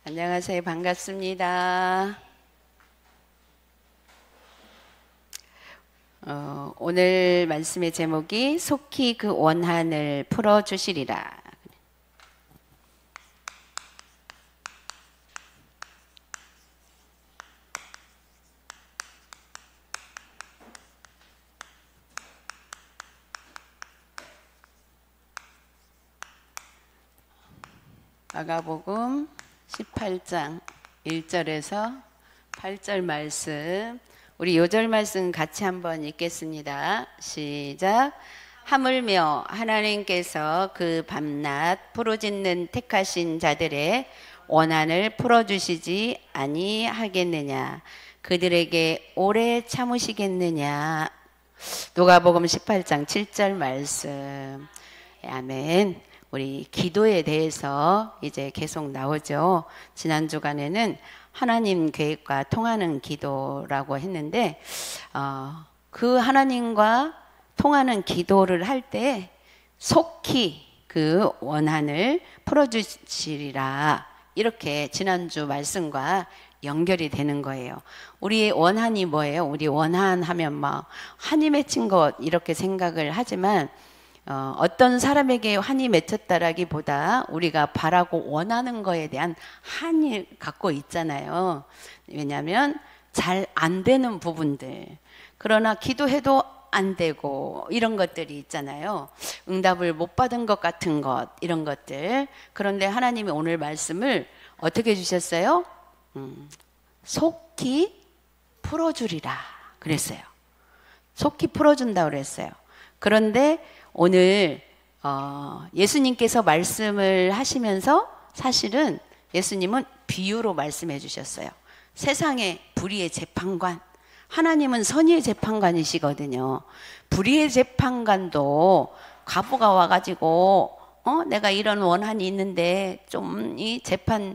안녕하세요. 반갑습니다. 오늘 말씀의 제목이 속히 그 원한을 풀어주시리라. 마가복음 18장 1절에서 8절 말씀, 우리 요절 말씀 같이 한번 읽겠습니다. 시작. 하물며 하나님께서 그 밤낮 부르짖는 택하신 자들의 원한을 풀어주시지 아니하겠느냐? 그들에게 오래 참으시겠느냐? 누가복음 18장 7절 말씀. 아멘. 우리 기도에 대해서 이제 계속 나오죠. 지난 주간에는 하나님 계획과 통하는 기도라고 했는데 그 하나님과 통하는 기도를 할 때 속히 그 원한을 풀어주시리라, 이렇게 지난주 말씀과 연결이 되는 거예요. 우리의 원한이 뭐예요? 우리 원한 하면 막 한이 맺힌 것 이렇게 생각을 하지만 어떤 사람에게 한이 맺혔다라기보다 우리가 바라고 원하는 거에 대한 한이 갖고 있잖아요. 왜냐하면 잘 안 되는 부분들, 그러나 기도해도 안 되고 이런 것들이 있잖아요. 응답을 못 받은 것 같은 것, 이런 것들. 그런데 하나님이 오늘 말씀을 어떻게 주셨어요? 속히 풀어주리라 그랬어요. 속히 풀어준다 그랬어요. 그런데 오늘 예수님께서 말씀을 하시면서 사실은 예수님은 비유로 말씀해 주셨어요. 세상의 불의의 재판관, 하나님은 선의의 재판관이시거든요. 불의의 재판관도 과부가 와가지고 내가 이런 원한이 있는데 좀 이 재판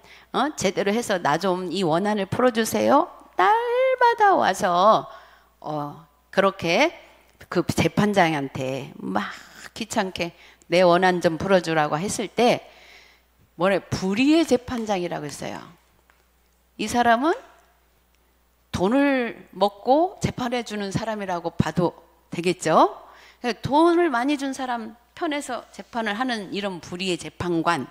제대로 해서 나 좀 이 원한을 풀어주세요. 날마다 와서 그렇게 그 재판장한테 막 귀찮게 내 원한 좀 풀어주라고 했을 때 뭐래? 불의의 재판장이라고 했어요. 이 사람은 돈을 먹고 재판해 주는 사람이라고 봐도 되겠죠? 돈을 많이 준 사람 편에서 재판을 하는 이런 불의의 재판관,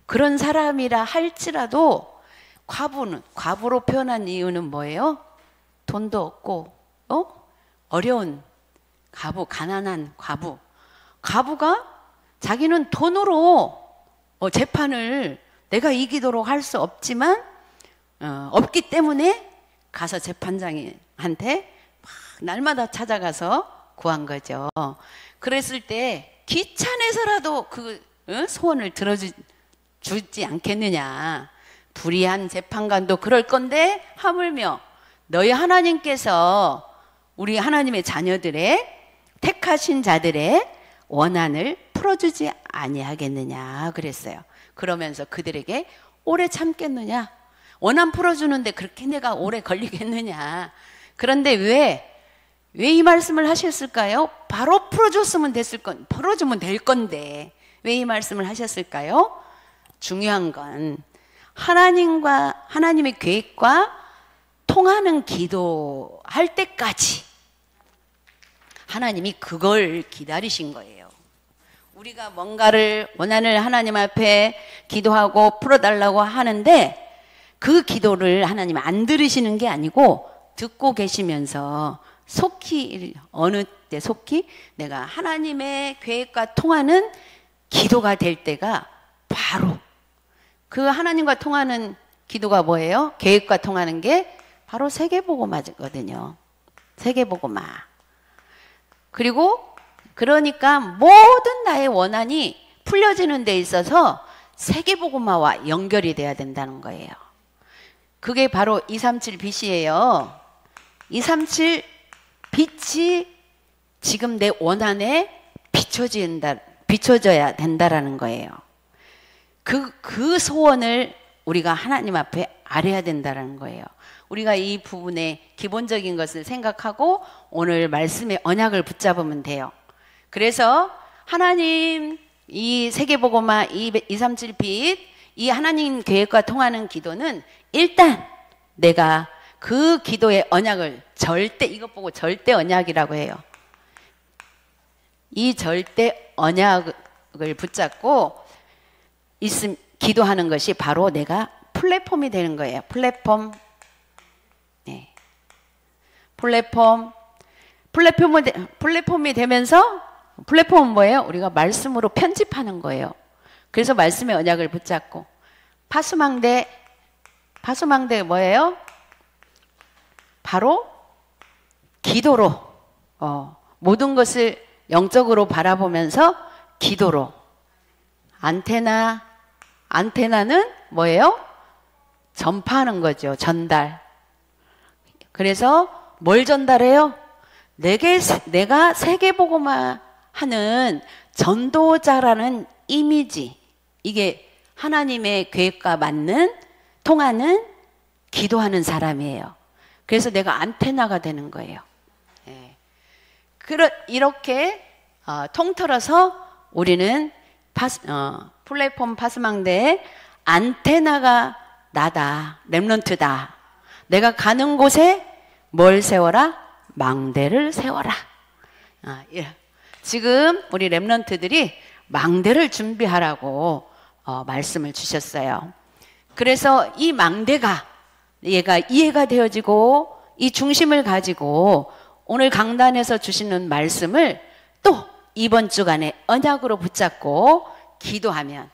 그런 사람이라 할지라도 과부로 표현한 이유는 뭐예요? 돈도 없고 어려운 과부, 가난한 과부가 자기는 돈으로 재판을 내가 이기도록 할 수 없지만 없기 때문에 가서 재판장한테 막 날마다 찾아가서 구한 거죠. 그랬을 때 귀찮아서라도 그 소원을 들어주지 않겠느냐. 불의한 재판관도 그럴 건데 하물며 너희 하나님께서 우리 하나님의 자녀들의 택하신 자들의 원한을 풀어주지 아니하겠느냐 그랬어요. 그러면서 그들에게 오래 참겠느냐? 원한 풀어주는데 그렇게 내가 오래 걸리겠느냐? 그런데 왜 이 말씀을 하셨을까요? 바로 풀어주면 될 건데 왜 이 말씀을 하셨을까요? 중요한 건 하나님의 계획과 통하는 기도할 때까지 하나님이 그걸 기다리신 거예요. 우리가 뭔가를 원한을 하나님 앞에 기도하고 풀어달라고 하는데 그 기도를 하나님 안 들으시는 게 아니고 듣고 계시면서 속히, 어느 때 속히 내가 하나님의 계획과 통하는 기도가 될 때가 바로 그 하나님과 통하는 기도가 뭐예요? 계획과 통하는 게 바로 세계복음화거든요. 세계복음화. 그리고 그러니까 모든 나의 원한이 풀려지는 데 있어서 세계복음화와 연결이 돼야 된다는 거예요. 그게 바로 237 빛이에요. 237 빛이 지금 내 원한에 비춰져야 된다라는 거예요. 그 소원을 우리가 하나님 앞에 아뢰야 된다는 거예요. 우리가 이 부분의 기본적인 것을 생각하고 오늘 말씀의 언약을 붙잡으면 돼요. 그래서 하나님 이 세계복음화 237빛 이 하나님 계획과 통하는 기도는 일단 내가 그 기도의 언약을 절대, 이것 보고 절대 언약이라고 해요. 이 절대 언약을 붙잡고 기도하는 것이 바로 내가 플랫폼이 되는 거예요. 플랫폼. 네. 플랫폼이 되면서, 플랫폼은 뭐예요? 우리가 말씀으로 편집하는 거예요. 그래서 말씀의 언약을 붙잡고, 파수망대 뭐예요? 바로 기도로, 모든 것을 영적으로 바라보면서 기도로. 안테나는 뭐예요? 전파하는 거죠. 전달. 그래서 뭘 전달해요? 내가 세계복음화 하는 전도자라는 이미지. 이게 하나님의 계획과 맞는, 통하는, 기도하는 사람이에요. 그래서 내가 안테나가 되는 거예요. 예. 이렇게 통틀어서 우리는 플랫폼 파수망대의 안테나가 나다. 렘넌트다. 내가 가는 곳에 뭘 세워라? 망대를 세워라. 예. 지금 우리 렘넌트들이 망대를 준비하라고 말씀을 주셨어요. 그래서 이 망대가 얘가 이해가 되어지고 이 중심을 가지고 오늘 강단에서 주시는 말씀을 또 이번 주간에 언약으로 붙잡고 기도하면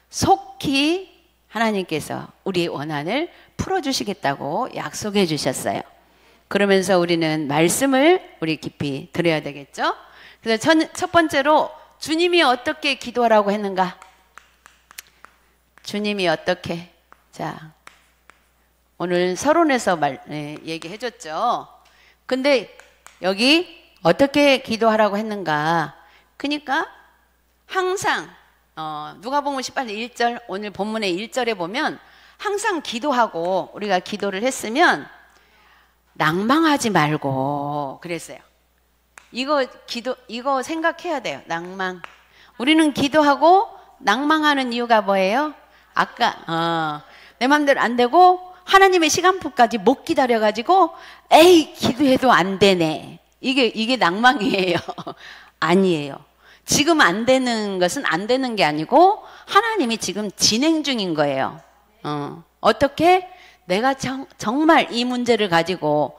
속히 하나님께서 우리의 원한을 풀어주시겠다고 약속해 주셨어요. 그러면서 우리는 말씀을 우리 깊이 들어야 되겠죠? 그래서 첫 번째로 주님이 어떻게 기도하라고 했는가? 주님이 어떻게? 자, 오늘 서론에서 얘기해 줬죠. 근데 여기 어떻게 기도하라고 했는가? 그러니까 항상 누가복음 18장 1절, 오늘 본문의 1절에 보면 항상 기도하고 우리가 기도를 했으면 낭망하지 말고 그랬어요. 이거 생각해야 돼요. 낭망. 우리는 기도하고 낭망하는 이유가 뭐예요? 아까 내 맘대로 안 되고 하나님의 시간표까지 못 기다려가지고 에이 기도해도 안 되네. 이게 낭망이에요. 아니에요. 지금 안 되는 것은 안 되는 게 아니고 하나님이 지금 진행 중인 거예요. 어떻게? 내가 정말 이 문제를 가지고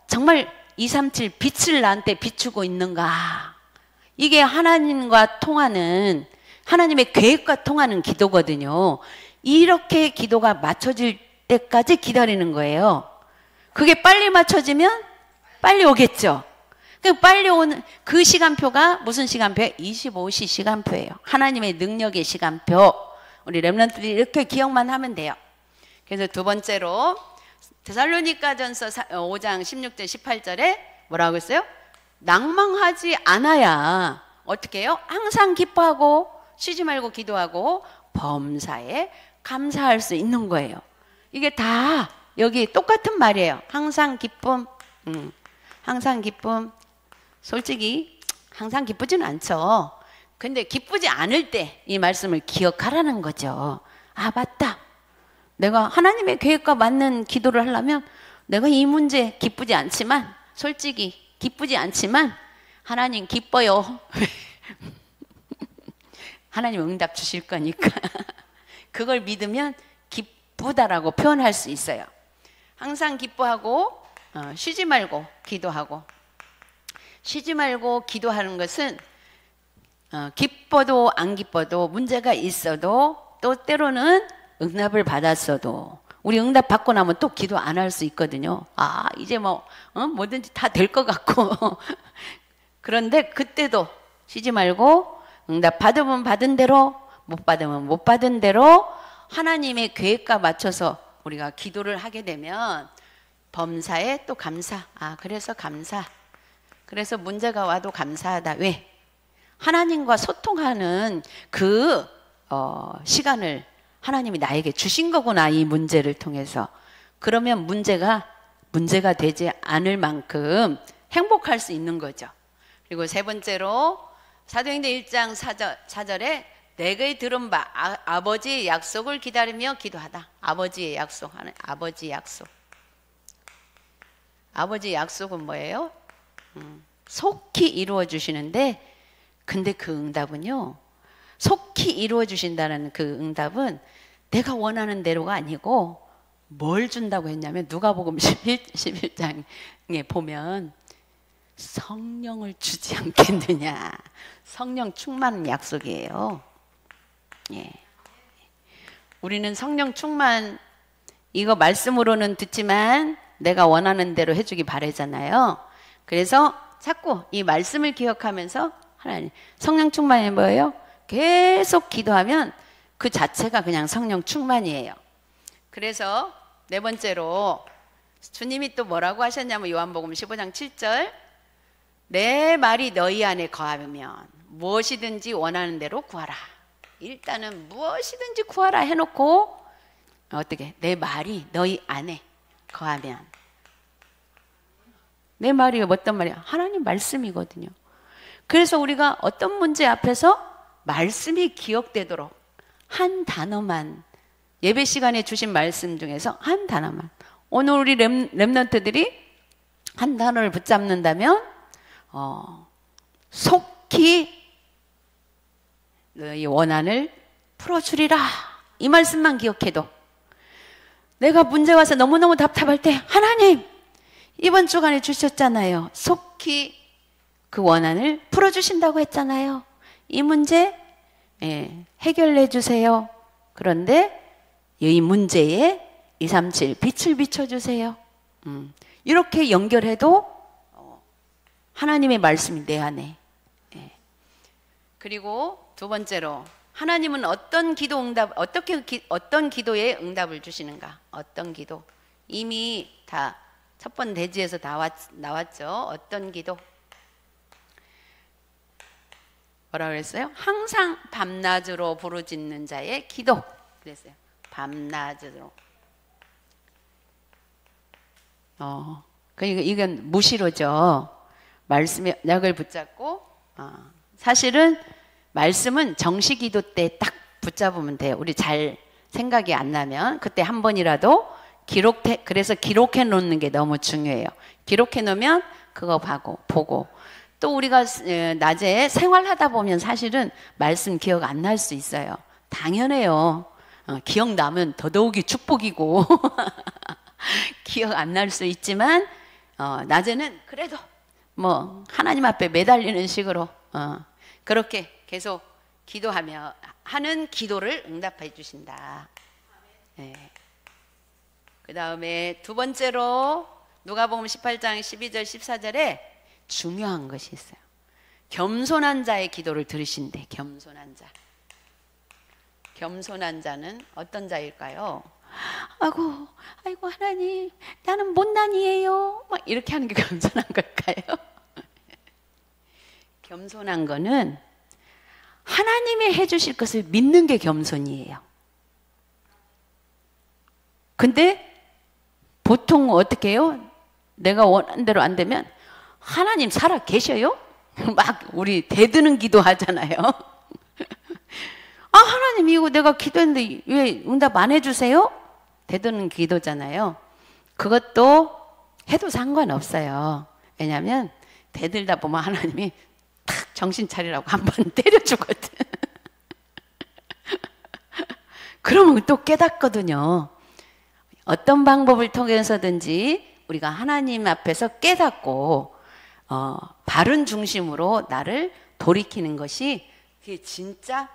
정말 237 빛을 나한테 비추고 있는가? 이게 하나님과 통하는, 하나님의 계획과 통하는 기도거든요. 이렇게 기도가 맞춰질 때까지 기다리는 거예요. 그게 빨리 맞춰지면 빨리 오겠죠. 빨리 오는 그 시간표가 무슨 시간표예요? 25시 시간표예요. 하나님의 능력의 시간표. 우리 렘넌트들이 이렇게 기억만 하면 돼요. 그래서 두 번째로 데살로니가전서 5장 16절 18절에 뭐라고 했어요? 낭망하지 않아야 어떻게 해요? 항상 기뻐하고 쉬지 말고 기도하고 범사에 감사할 수 있는 거예요. 이게 다 여기 똑같은 말이에요. 항상 기쁨. 항상 기쁨. 솔직히 항상 기쁘지는 않죠. 근데 기쁘지 않을 때 이 말씀을 기억하라는 거죠. 아, 맞다. 내가 하나님의 계획과 맞는 기도를 하려면 내가 이 문제 기쁘지 않지만, 솔직히 기쁘지 않지만 하나님 기뻐요. 하나님 응답 주실 거니까 그걸 믿으면 기쁘다라고 표현할 수 있어요. 항상 기뻐하고 쉬지 말고 기도하고. 쉬지 말고 기도하는 것은 기뻐도 안 기뻐도 문제가 있어도 또 때로는 응답을 받았어도 우리 응답 받고 나면 또 기도 안 할 수 있거든요. 아, 이제 뭐든지 다 될 것 같고 그런데 그때도 쉬지 말고 응답 받으면 받은 대로, 못 받으면 못 받은 대로 하나님의 계획과 맞춰서 우리가 기도를 하게 되면 범사에 또 감사. 아, 그래서 감사. 그래서 문제가 와도 감사하다. 왜? 하나님과 소통하는 그 시간을 하나님이 나에게 주신 거구나, 이 문제를 통해서. 그러면 문제가 되지 않을 만큼 행복할 수 있는 거죠. 그리고 세 번째로 사도행전 1장 4절에 내게 들은 바 아버지의 약속을 기다리며 기도하다. 아버지의 약속하는 아버지의 약속. 아버지의 약속은 뭐예요? 속히 이루어 주시는데, 근데 그 응답은요, 속히 이루어 주신다는 그 응답은 내가 원하는 대로가 아니고 뭘 준다고 했냐면, 누가복음 11장에 보면 성령을 주지 않겠느냐. 성령 충만 약속이에요. 예. 우리는 성령 충만, 이거 말씀으로는 듣지만 내가 원하는 대로 해주기 바라잖아요. 그래서 자꾸 이 말씀을 기억하면서 하나님, 성령 충만이 뭐예요? 계속 기도하면 그 자체가 그냥 성령 충만이에요. 그래서 네 번째로 주님이 또 뭐라고 하셨냐면, 요한복음 15장 7절, 내 말이 너희 안에 거하면 무엇이든지 원하는 대로 구하라. 일단은 무엇이든지 구하라 해놓고, 어떻게? 내 말이 너희 안에 거하면. 내 말이 어떤 말이야? 하나님 말씀이거든요. 그래서 우리가 어떤 문제 앞에서 말씀이 기억되도록 한 단어만, 예배 시간에 주신 말씀 중에서 한 단어만, 오늘 우리 렘넌트들이 한 단어를 붙잡는다면 속히 너희 원한을 풀어주리라, 이 말씀만 기억해도, 내가 문제 와서 너무너무 답답할 때 하나님 이번 주간에 주셨잖아요. 속히 그 원한을 풀어주신다고 했잖아요. 이 문제 해결해 주세요. 그런데 이 문제에 237 빛을 비춰주세요. 이렇게 연결해도 하나님의 말씀이 내 안에. 그리고 두 번째로, 하나님은 어떤 기도 응답, 어떤 기도에 응답을 주시는가? 어떤 기도? 이미 다 첫 번 대지에서 나왔죠. 어떤 기도? 뭐라 그랬어요? 항상 밤낮으로 부르짖는 자의 기도. 그랬어요. 밤낮으로. 그러니까 이건 무시로죠. 말씀의 약을 붙잡고, 사실은 말씀은 정시기도 때 딱 붙잡으면 돼요. 우리 잘 생각이 안 나면 그때 한 번이라도 그래서 기록해 놓는 게 너무 중요해요. 기록해 놓으면 그거 보고 또 우리가 낮에 생활하다 보면 사실은 말씀 기억 안 날 수 있어요. 당연해요. 기억나면 더더욱이 축복이고 기억 안 날 수 있지만 낮에는 그래도 뭐 하나님 앞에 매달리는 식으로 그렇게 계속 기도하며 하는 기도를 응답해 주신다. 네. 그 다음에 두 번째로 누가복음 18장 12절 14절에 중요한 것이 있어요. 겸손한 자의 기도를 들으신대. 겸손한 자. 겸손한 자는 어떤 자일까요? 아이고 하나님, 나는 못난이에요. 막 이렇게 하는 게 겸손한 걸까요? 겸손한 거는 하나님이 해주실 것을 믿는 게 겸손이에요. 근데 보통 어떻게 해요? 내가 원하는 대로 안 되면 하나님 살아 계셔요? 막 우리 대드는 기도 하잖아요. 하나님 이거 내가 기도했는데 왜 응답 안 해주세요? 대드는 기도잖아요. 그것도 해도 상관없어요. 왜냐하면 대들다 보면 하나님이 탁 정신 차리라고 한 번 때려주거든. 그러면 또 깨닫거든요. 어떤 방법을 통해서든지 우리가 하나님 앞에서 깨닫고 바른 중심으로 나를 돌이키는 것이, 그게 진짜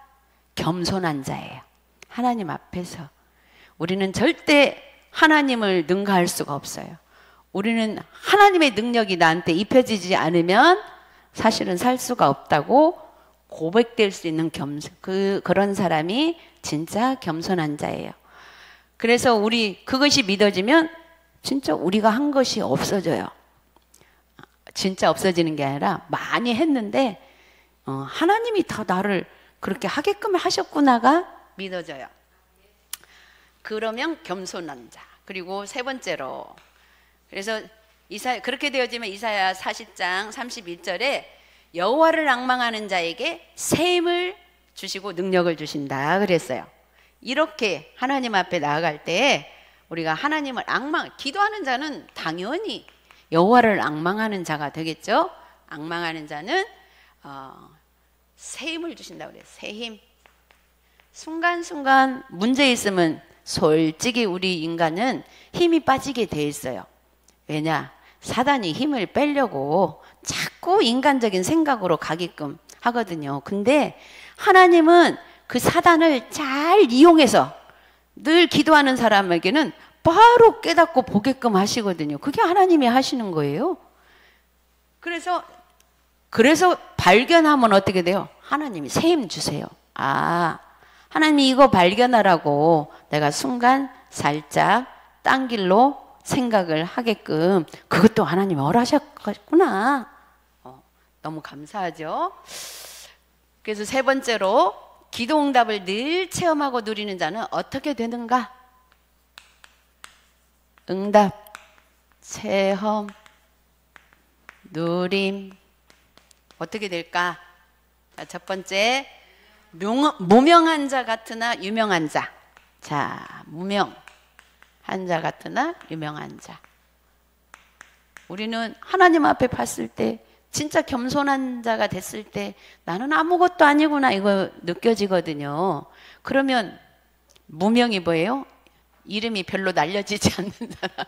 겸손한 자예요. 하나님 앞에서 우리는 절대 하나님을 능가할 수가 없어요. 우리는 하나님의 능력이 나한테 입혀지지 않으면 사실은 살 수가 없다고 고백될 수 있는 그런 사람이 진짜 겸손한 자예요. 그래서 그것이 믿어지면 진짜 우리가 한 것이 없어져요. 진짜 없어지는 게 아니라 많이 했는데 하나님이 더 나를 그렇게 하게끔 하셨구나가 믿어져요. 그러면 겸손한 자. 그리고 세 번째로, 그래서 그렇게 되어지면 이사야 40장 31절에 여호와를 앙망하는 자에게 새 힘을 주시고 능력을 주신다 그랬어요. 이렇게 하나님 앞에 나아갈 때 우리가 하나님을 기도하는 자는 당연히 여호와를 앙망하는 자가 되겠죠. 앙망하는 자는 새 힘을 주신다고 그래요. 새 힘. 순간순간 문제 있으면 솔직히 우리 인간은 힘이 빠지게 돼 있어요. 왜냐? 사단이 힘을 빼려고 자꾸 인간적인 생각으로 가게끔 하거든요. 근데 하나님은 그 사단을 잘 이용해서 늘 기도하는 사람에게는 바로 깨닫고 보게끔 하시거든요. 그게 하나님이 하시는 거예요. 그래서 발견하면 어떻게 돼요? 하나님이 새 힘 주세요. 하나님이 이거 발견하라고 내가 순간 살짝 딴 길로 생각을 하게끔 그것도 하나님이 허락하셨구나. 너무 감사하죠. 그래서 세 번째로 기도 응답을 늘 체험하고 누리는 자는 어떻게 되는가? 응답, 체험, 누림. 어떻게 될까? 자, 첫 번째, 무명한 자 같으나 유명한 자. 자, 무명한 자 같으나 유명한 자. 우리는 하나님 앞에 봤을 때 진짜 겸손한 자가 됐을 때 나는 아무것도 아니구나 이거 느껴지거든요. 그러면 무명이 뭐예요? 이름이 별로 날려지지 않는 사람.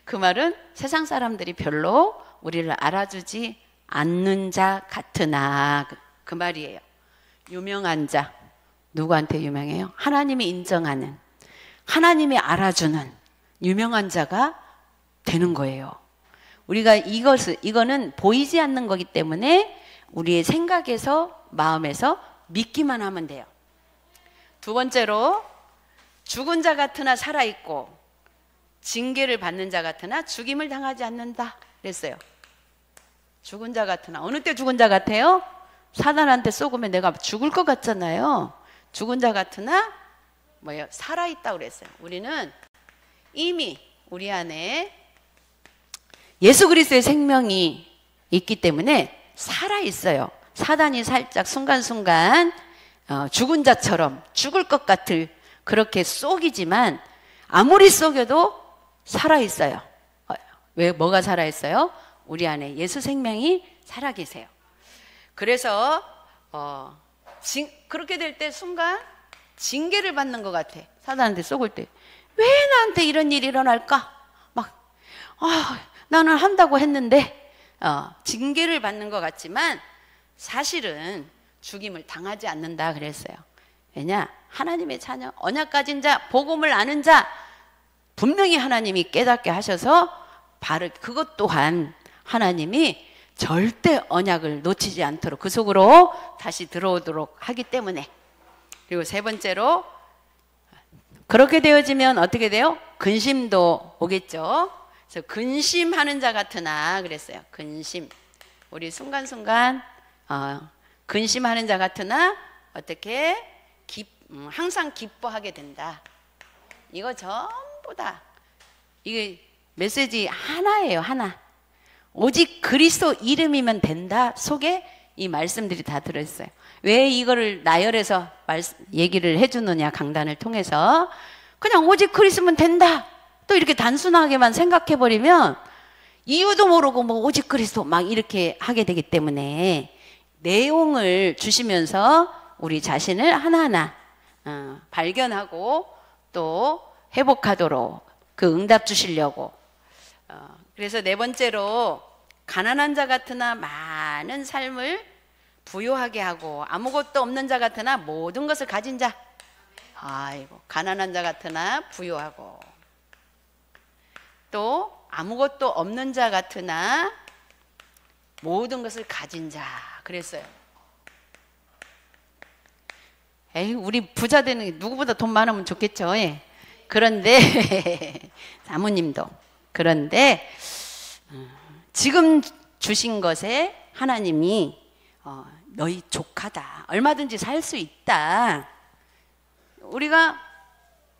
그 말은 세상 사람들이 별로 우리를 알아주지 않는 자 같으나 그 말이에요. 유명한 자. 누구한테 유명해요? 하나님이 인정하는, 하나님이 알아주는 유명한 자가 되는 거예요. 우리가 이거는 보이지 않는 거기 때문에 우리의 생각에서, 마음에서 믿기만 하면 돼요. 두 번째로, 죽은 자 같으나 살아있고 징계를 받는 자 같으나 죽임을 당하지 않는다 그랬어요. 죽은 자 같으나, 어느 때 죽은 자 같아요? 사단한테 쏘으면 내가 죽을 것 같잖아요. 죽은 자 같으나 뭐예요? 살아있다 그랬어요. 우리는 이미 우리 안에 예수 그리스도의 생명이 있기 때문에 살아있어요. 사단이 살짝 순간순간 죽은 자처럼 죽을 것 같을 그렇게 쏘기지만 아무리 쏘겨도 살아있어요. 왜? 뭐가 살아있어요? 우리 안에 예수 생명이 살아계세요. 그래서 그렇게 될 때 순간 징계를 받는 것 같아. 사단한테 쏘을 때 왜 나한테 이런 일이 일어날까? 나는 한다고 했는데 징계를 받는 것 같지만 사실은 죽임을 당하지 않는다 그랬어요. 왜냐? 하나님의 자녀, 언약 가진 자, 복음을 아는 자 분명히 하나님이 깨닫게 하셔서 바로 그것 또한 하나님이 절대 언약을 놓치지 않도록 그 속으로 다시 들어오도록 하기 때문에. 그리고 세 번째로, 그렇게 되어지면 어떻게 돼요? 근심도 오겠죠. 그래서 근심하는 자 같으나 그랬어요. 근심. 우리 순간순간 근심하는 자 같으나 어떻게 항상 기뻐하게 된다. 이거 전부 다 이게 메시지 하나예요. 하나. 오직 그리스도 이름이면 된다 속에 이 말씀들이 다 들어있어요. 왜 이거를 나열해서 얘기를 해주느냐, 강단을 통해서. 그냥 오직 그리스도면 된다 또 이렇게 단순하게만 생각해버리면 이유도 모르고 뭐 오직 그리스도 막 이렇게 하게 되기 때문에 내용을 주시면서 우리 자신을 하나하나 발견하고 또 회복하도록 그 응답 주시려고. 그래서 네 번째로, 가난한 자 같으나 많은 삶을 부요하게 하고 아무것도 없는 자 같으나 모든 것을 가진 자. 아이고, 가난한 자 같으나 부요하고 또 아무것도 없는 자 같으나 모든 것을 가진 자 그랬어요. 에이, 우리 부자 되는 게 누구보다 돈 많으면 좋겠죠. 예. 그런데 사모님도 그런데 지금 주신 것에 하나님이 너희 족하다, 얼마든지 살 수 있다. 우리가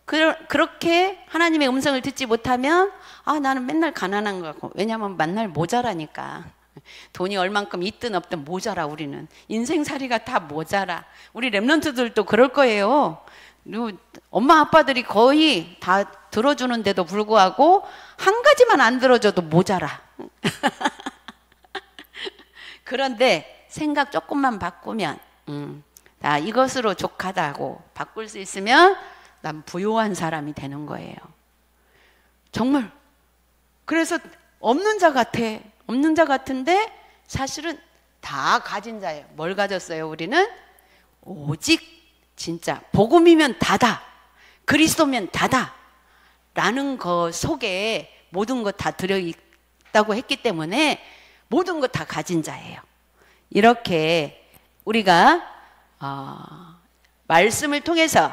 그렇게 하나님의 음성을 듣지 못하면 나는 맨날 가난한 것 같고, 왜냐하면 만날 모자라니까 돈이 얼만큼 있든 없든 모자라. 우리는 인생살이가 다 모자라. 우리 랩런트들도 그럴 거예요. 엄마 아빠들이 거의 다 들어주는데도 불구하고 한 가지만 안 들어줘도 모자라. 그런데 생각 조금만 바꾸면 나 이것으로 족하다고 바꿀 수 있으면 난 부유한 사람이 되는 거예요. 정말. 그래서 없는 자 같아. 없는 자 같은데 사실은 다 가진 자예요. 뭘 가졌어요? 우리는 오직 진짜 복음이면 다다, 그리스도면 다다 라는 것 속에 모든 것 다 들어있다고 했기 때문에 모든 것 다 가진 자예요. 이렇게 우리가 말씀을 통해서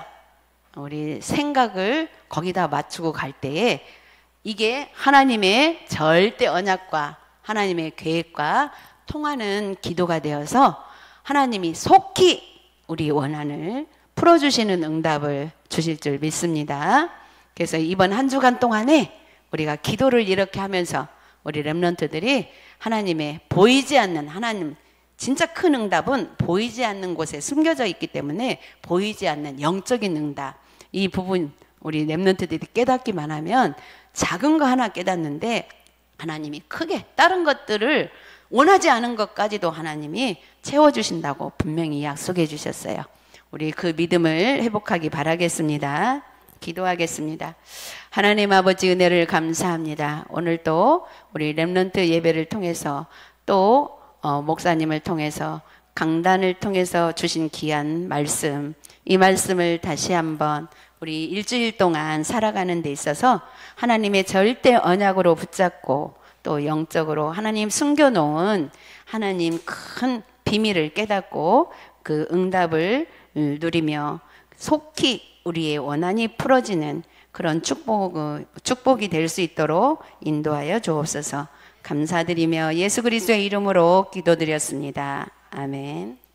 우리 생각을 거기다 맞추고 갈 때에 이게 하나님의 절대 언약과 하나님의 계획과 통하는 기도가 되어서 하나님이 속히 우리 원한을 풀어주시는 응답을 주실 줄 믿습니다. 그래서 이번 한 주간 동안에 우리가 기도를 이렇게 하면서 우리 랩런트들이 하나님의 보이지 않는 하나님, 진짜 큰 응답은 보이지 않는 곳에 숨겨져 있기 때문에 보이지 않는 영적인 응답, 이 부분 우리 랩런트들이 깨닫기만 하면 작은 거 하나 깨닫는데 하나님이 크게 다른 것들을 원하지 않은 것까지도 하나님이 채워주신다고 분명히 약속해 주셨어요. 우리 그 믿음을 회복하기 바라겠습니다. 기도하겠습니다. 하나님 아버지 은혜를 감사합니다. 오늘도 우리 랩런트 예배를 통해서 또 목사님을 통해서 강단을 통해서 주신 귀한 말씀, 이 말씀을 다시 한번 우리 일주일 동안 살아가는 데 있어서 하나님의 절대 언약으로 붙잡고 또 영적으로 하나님 숨겨놓은 하나님 큰 비밀을 깨닫고 그 응답을 누리며 속히 우리의 원한이 풀어지는 그런 축복이 될 수 있도록 인도하여 주옵소서. 감사드리며 예수 그리스도의 이름으로 기도드렸습니다. 아멘.